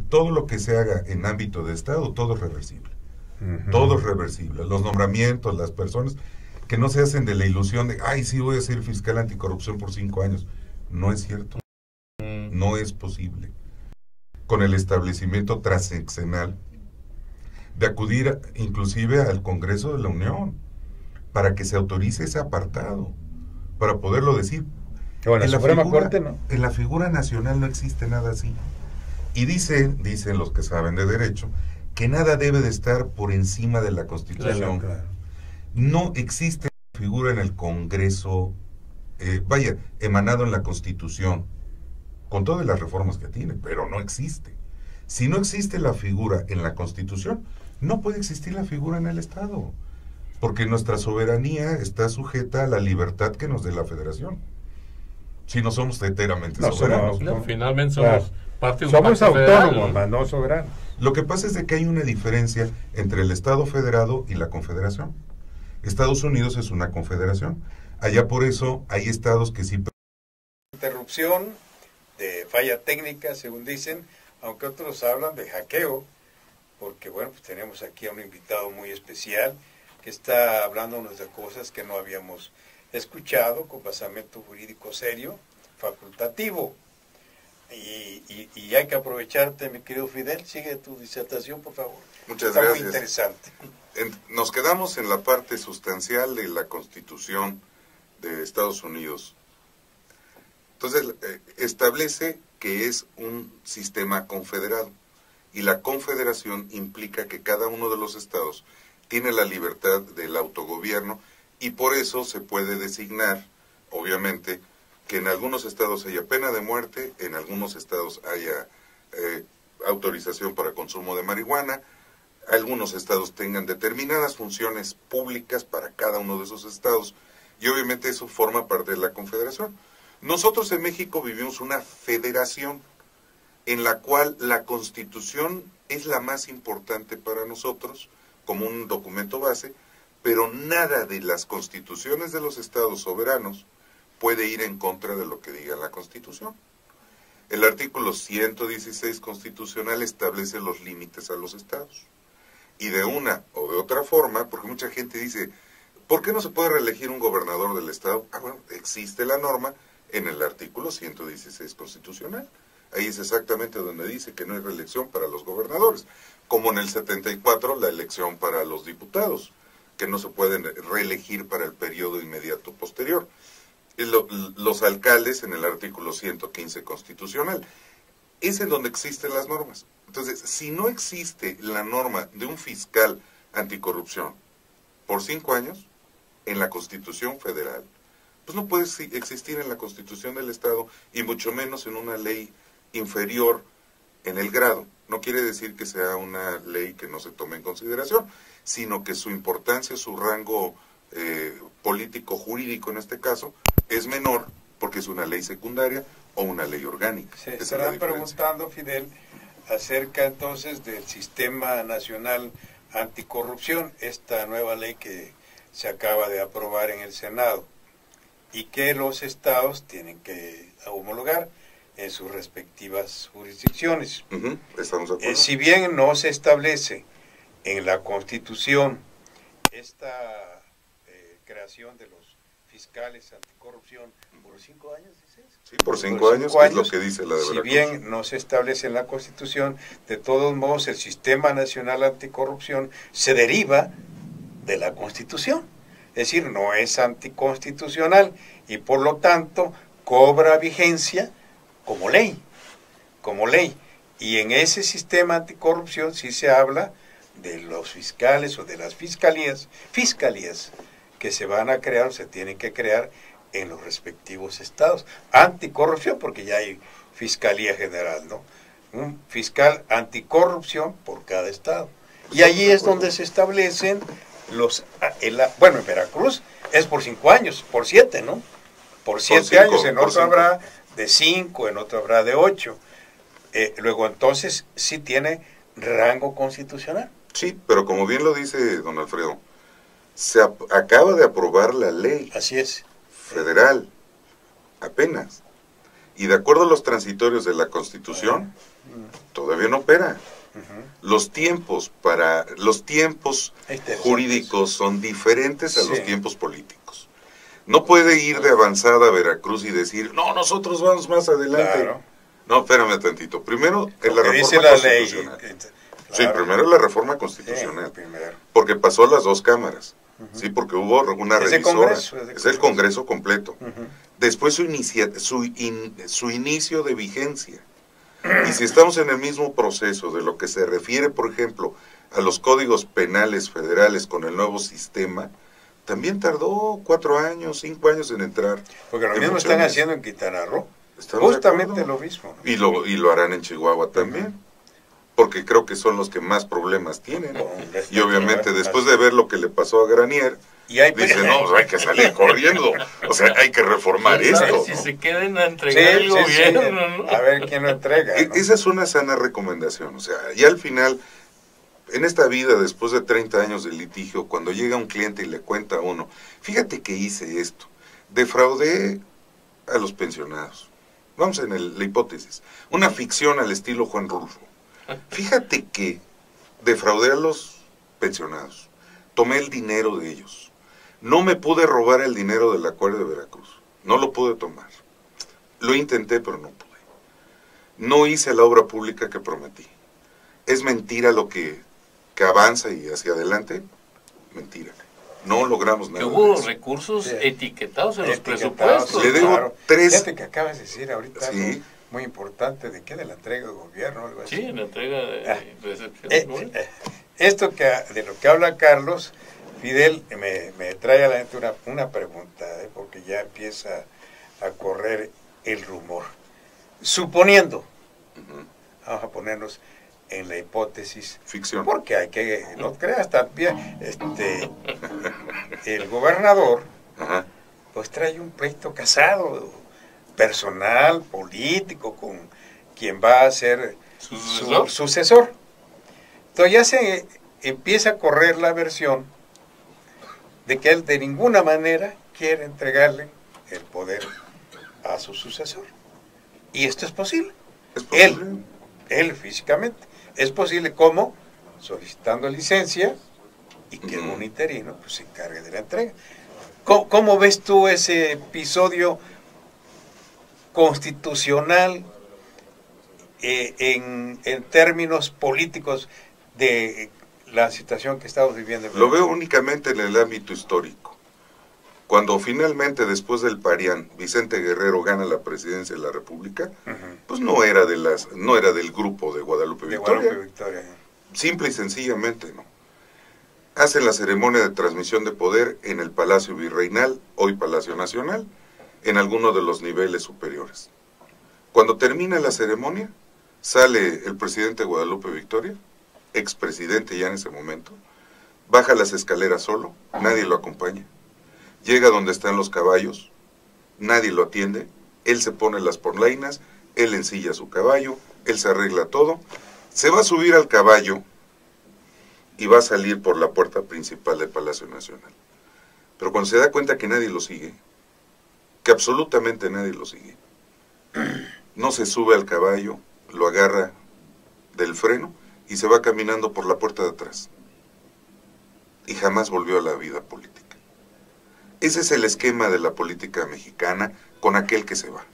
todo lo que se haga en ámbito de Estado, todo es reversible. Todo es reversible. Los nombramientos, las personas que no se hacen de la ilusión de, ay, sí voy a ser fiscal anticorrupción por 5 años. No es cierto. No es posible. Con el establecimiento transeccional de acudir inclusive al Congreso de la Unión para que se autorice ese apartado, para poderlo decir. Bueno, en la Suprema Corte no. En la figura nacional no existe nada así. Y dicen los que saben de derecho, que nada debe de estar por encima de la Constitución. Claro. No existe figura en el Congreso, emanado en la Constitución, con todas las reformas que tiene, pero no existe. Si no existe la figura en la Constitución, no puede existir la figura en el Estado, porque nuestra soberanía está sujeta a la libertad que nos dé la Federación. Si no somos enteramente soberanos. No, finalmente somos parte de un somos pacto autónomos, federal, no soberanos. Lo que pasa es de que hay una diferencia entre el Estado federado y la Confederación. Estados Unidos es una confederación. Allá por eso hay estados que sí... Interrupción de falla técnica, según dicen, aunque otros hablan de hackeo, porque bueno, pues tenemos aquí a un invitado muy especial que está hablándonos de cosas que no habíamos escuchado, con basamento jurídico serio, facultativo. Y hay que aprovecharte, mi querido Fidel. Sigue tu disertación, por favor. Muchas Está gracias. Muy interesante. Nos quedamos en la parte sustancial de la Constitución de Estados Unidos. Entonces, establece que es un sistema confederado, y la confederación implica que cada uno de los estados tiene la libertad del autogobierno, y por eso se puede designar, obviamente, que en algunos estados haya pena de muerte, en algunos estados haya autorización para consumo de marihuana, algunos estados tengan determinadas funciones públicas para cada uno de esos estados, y obviamente eso forma parte de la confederación. Nosotros en México vivimos una federación en la cual la Constitución es la más importante para nosotros como un documento base, pero nada de las constituciones de los estados soberanos puede ir en contra de lo que diga la Constitución. El artículo 116 constitucional establece los límites a los estados. Y de una o de otra forma, porque mucha gente dice, ¿por qué no se puede reelegir un gobernador del estado? Bueno, existe la norma en el artículo 116 constitucional. Ahí es exactamente donde dice que no hay reelección para los gobernadores, como en el 74 la elección para los diputados, que no se pueden reelegir para el periodo inmediato posterior. Los alcaldes en el artículo 115 constitucional. Es en donde existen las normas. Entonces, si no existe la norma de un fiscal anticorrupción por 5 años en la Constitución Federal, pues no puede existir en la Constitución del Estado, y mucho menos en una ley inferior en el grado. No quiere decir que sea una ley que no se tome en consideración, sino que su importancia, su rango político-jurídico en este caso, es menor porque es una ley secundaria o una ley orgánica. Se estarán preguntando, Fidel, acerca entonces del Sistema Nacional Anticorrupción, esta nueva ley que se acaba de aprobar en el Senado, y que los estados tienen que homologar en sus respectivas jurisdicciones. ¿Estamos de acuerdo? Si bien no se establece en la Constitución esta creación de los fiscales anticorrupción por 5 años, ¿dices? Sí, por 5 años, es lo que dice la de Veracruz. Si bien no se establece en la Constitución, de todos modos el Sistema Nacional Anticorrupción se deriva de la Constitución. Es decir, no es anticonstitucional y por lo tanto cobra vigencia como ley. Y en ese sistema anticorrupción sí se habla de los fiscales o de las fiscalías que se van a crear o se tienen que crear en los respectivos estados. Anticorrupción, porque ya hay Fiscalía General, ¿no? Un fiscal anticorrupción por cada estado. Y allí es donde se establecen bueno, en Veracruz es por 5 años, por 7, ¿no? Por 7 años, en otro habrá de 5, en otro habrá de 8. Luego entonces sí tiene rango constitucional. Sí, pero como bien lo dice don Alfredo, se acaba de aprobar la ley. Así es. Federal, apenas. Y de acuerdo a los transitorios de la Constitución, todavía no opera. Los tiempos jurídicos son diferentes a los tiempos políticos. No puede ir de avanzada a Veracruz y decir, no, nosotros vamos más adelante. Claro. No, espérame tantito. Primero es la reforma constitucional. Sí, primero es la reforma constitucional. Porque pasó a las dos cámaras. Sí, porque hubo una revisora. Es el Congreso completo. Después su inicio de vigencia. Y si estamos en el mismo proceso de lo que se refiere, por ejemplo, a los códigos penales federales con el nuevo sistema, también tardó 4 años, 5 años en entrar. Porque lo mismo están haciendo en Quintana Roo. Justamente lo mismo, ¿no? Y lo harán en Chihuahua también. Porque creo que son los que más problemas tienen. Y obviamente después de ver lo que le pasó a Granier, dice, no, hay que salir corriendo. O sea, hay que reformar esto. Si se queden a entregar el gobierno, ¿no? A ver quién lo entrega, ¿no? Esa es una sana recomendación. O sea, ya al final, en esta vida, después de 30 años de litigio, cuando llega un cliente y le cuenta a uno, fíjate que hice esto, defraudé a los pensionados. Vamos en la hipótesis. Una ficción al estilo Juan Rulfo. Fíjate que defraudé a los pensionados, tomé el dinero de ellos, no me pude robar el dinero del acuario de Veracruz, no lo pude tomar, lo intenté pero no pude, no hice la obra pública que prometí, es mentira lo que avanza y hacia adelante, mentira, no logramos nada. Que hubo recursos etiquetados en los presupuestos. Le debo 3. Fíjate que acabas de decir ahorita, ¿sí? Muy importante, ¿de qué? De la entrega de gobierno o algo así. Sí, la entrega de recepción. Esto de lo que habla Carlos, Fidel, me trae a la mente una pregunta, porque ya empieza a correr el rumor. Suponiendo, vamos a ponernos en la hipótesis, ficción, porque hay que, no creas también, el gobernador, pues trae un pleito casado, personal, político, con quien va a ser su sucesor. Entonces ya se empieza a correr la versión de que él de ninguna manera quiere entregarle el poder a su sucesor. Y esto es posible. ¿Es posible? Él físicamente. Es posible, ¿cómo? Solicitando licencia y que un interino pues, se encargue de la entrega. ¿Cómo ves tú ese episodio constitucional en términos políticos de la situación que estamos viviendo? Lo veo únicamente en el ámbito histórico. Cuando finalmente, después del Parián, Vicente Guerrero gana la presidencia de la República, pues no era del grupo de Guadalupe Victoria. Simple y sencillamente no. Hacen la ceremonia de transmisión de poder en el Palacio Virreinal, hoy Palacio Nacional, en alguno de los niveles superiores. Cuando termina la ceremonia, sale el presidente de Guadalupe Victoria, expresidente ya en ese momento, baja las escaleras solo, nadie lo acompaña, llega donde están los caballos, nadie lo atiende, él se pone las polainas, él ensilla su caballo, él se arregla todo, se va a subir al caballo y va a salir por la puerta principal del Palacio Nacional. Pero cuando se da cuenta que nadie lo sigue, que absolutamente nadie lo sigue, no se sube al caballo, lo agarra del freno y se va caminando por la puerta de atrás. Y jamás volvió a la vida política. Ese es el esquema de la política mexicana con aquel que se va.